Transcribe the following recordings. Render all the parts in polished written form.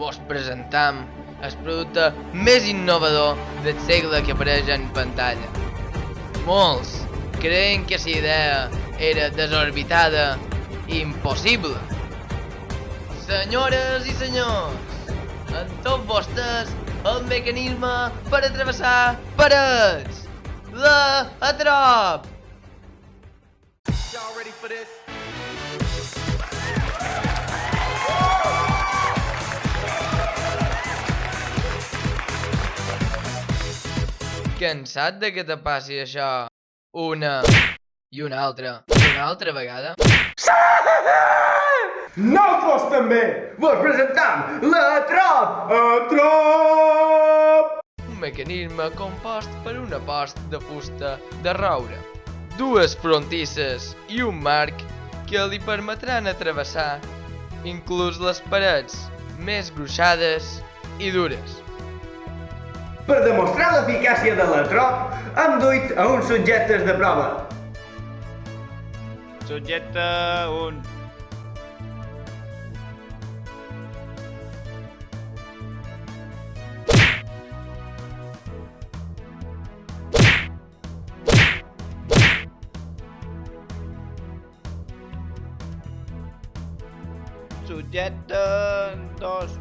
vos presentam el producte més innovador del segle que apareix en pantalla. Molts creien que la idea era desorbitada i impossible. Senyores i senyors, amb tots vostès el mecanisme per a travessar parets, l'Atrop! Y'all ready for this? Cansat de que te passi això una i una altra vegada? Nosaltres també vos presentam l'Atrop! Atrop! Un mecanisme compost per una post de fusta de roure, dues frontisses i un marc que li permetran atravessar inclús les parets més gruixades i dures. Per demostrar l'eficàcia de l'Atrop, hem duit a uns subjectes de prova. Subjecte 1. Subjecte 2.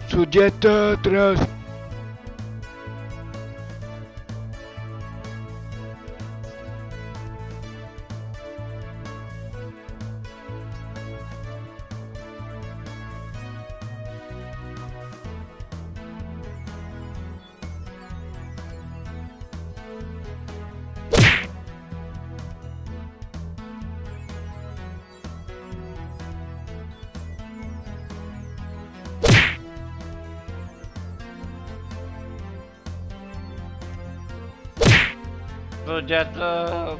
Subjecte 3. Subjecte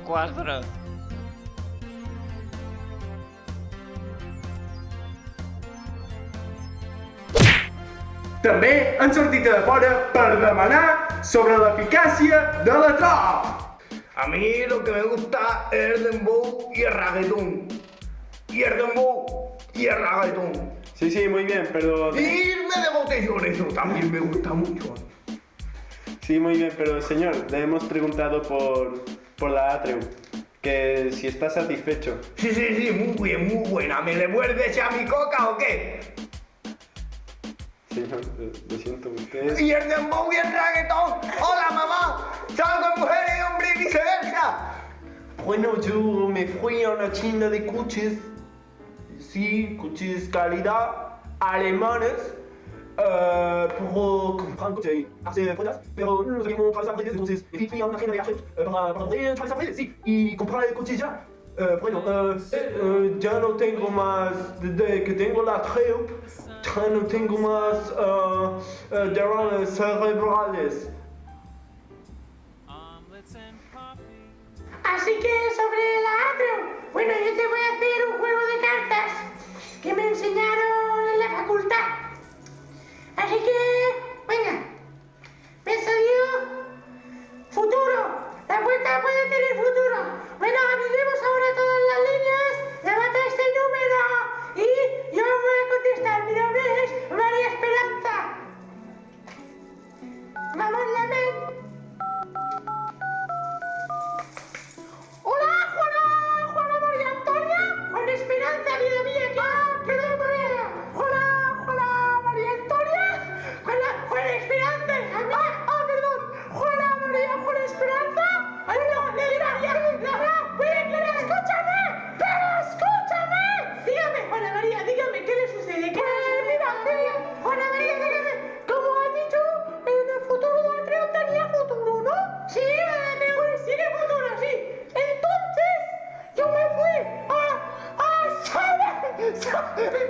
4. També han sortit a fora per demanar sobre l'eficàcia de l'Atrop. A mí lo que me gusta es el dembow y el reggaetón. Y el dembow y el reggaetón. Sí, sí, muy bien, pero... Y irme de botellón, eso también me gusta mucho. Sí, muy bien, pero señor, le hemos preguntado por la Atrium, que si está satisfecho. Sí, sí, sí, muy bien, muy buena. ¿Me le vuelves ya mi coca o qué? Señor, lo siento, usted... Y el dembow y el reggaetón. Hola, mamá. Salgo en mujer y hombre y viceversa. Bueno, yo me fui a una tienda de coches, sí, coches calidad, alemanes, pour comprar un coche hace fuerzas, pero no sabíamos atravesar redes, entonces me fui a una tienda de viajes para poder atravesar redes, sí, y comprar el coche ya. Ya no tengo más, desde que tengo la Triumph, ya no tengo más derrames cerebrales. Así que sobre la Atrium, bueno, yo te voy a hacer un juego de cartas que me enseñaron en la facultad. Así que, venga, me salió futuro. La vuelta puede tener futuro. Bueno, miremos ahora todas las líneas. Levanta este número y yo os voy a contestar. Mi nombre es María Esperanza. Vamos, llamen. Hola, Juana María Antonia. Juana Esperanza, vida mía, ¿qué le ocurre? Hola, María Antonia. Juana Esperanza. Perdón. Juana Esperanza. Ay, no, pero escúchame. Dígame, Juana María, dígame, ¿qué le sucede? ¿Qué le sucede? Juana María, dígame, como ha dicho, en el futuro de Atreo tenía futuro, ¿no? Sí, pues tiene futuro, sí. Entonces, yo me fui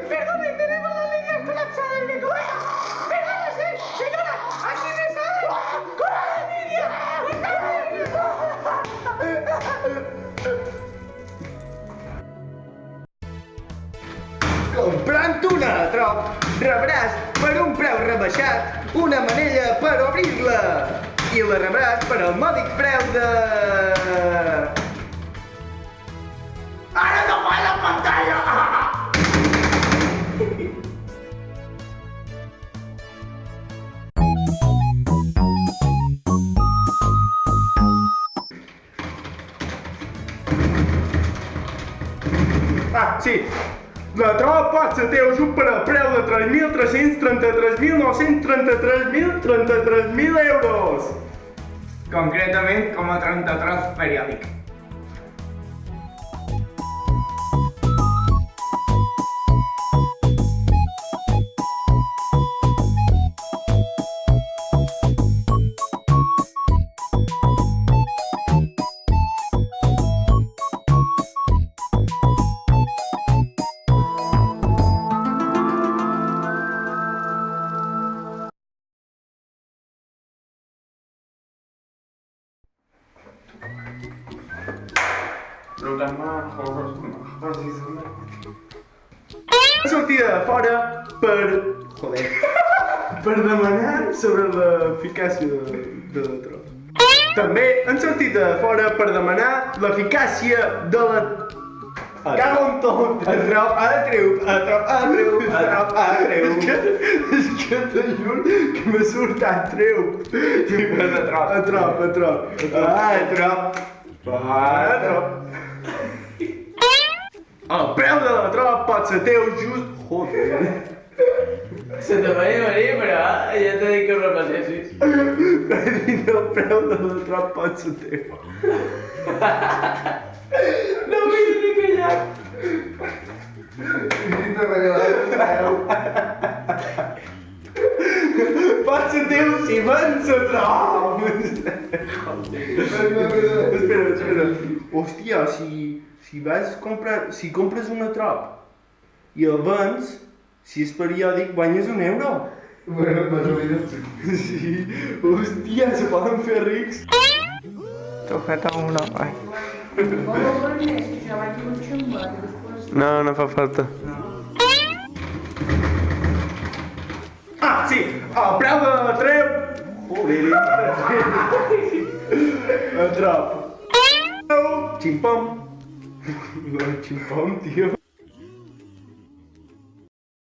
Perdone, tenemos las líneas colapsadas, me Perdone, señora, aquí me sale con la línea. Comprant una trop, rebràs per un preu rebaixat una manella per obrir-la. I la rebràs per al mòdic preu de... Ara no fa la pantalla! Ah, sí. La troba pot ser teu just per al preu de 3.333.933.033.000 euros. Concretament com a 33 periòdic. Sortida de fora per... Joder. Per demanar sobre l'eficàcia de la tropa. També han sortit de fora per demanar l'eficàcia de la... Cago en tot! A treu. És que te juro que me surt a treu. A trop. El preu de la troba pot ser teu just... Joder. Se te veia venir, però ja t'he dit que ho repetessis. El preu de la troba pot ser teu. No vull dir que ja... Pot ser teu si vens a troba. Espera. Hòstia, si compres una trop i el vens, si és periòdic, guanyes €1. Bueno, más o menos. Sí, hòstia, se poden fer rics. No fa falta. Ah, sí, el preu de la treu. Joder, la trop. Ximpom. Ximpom, tio.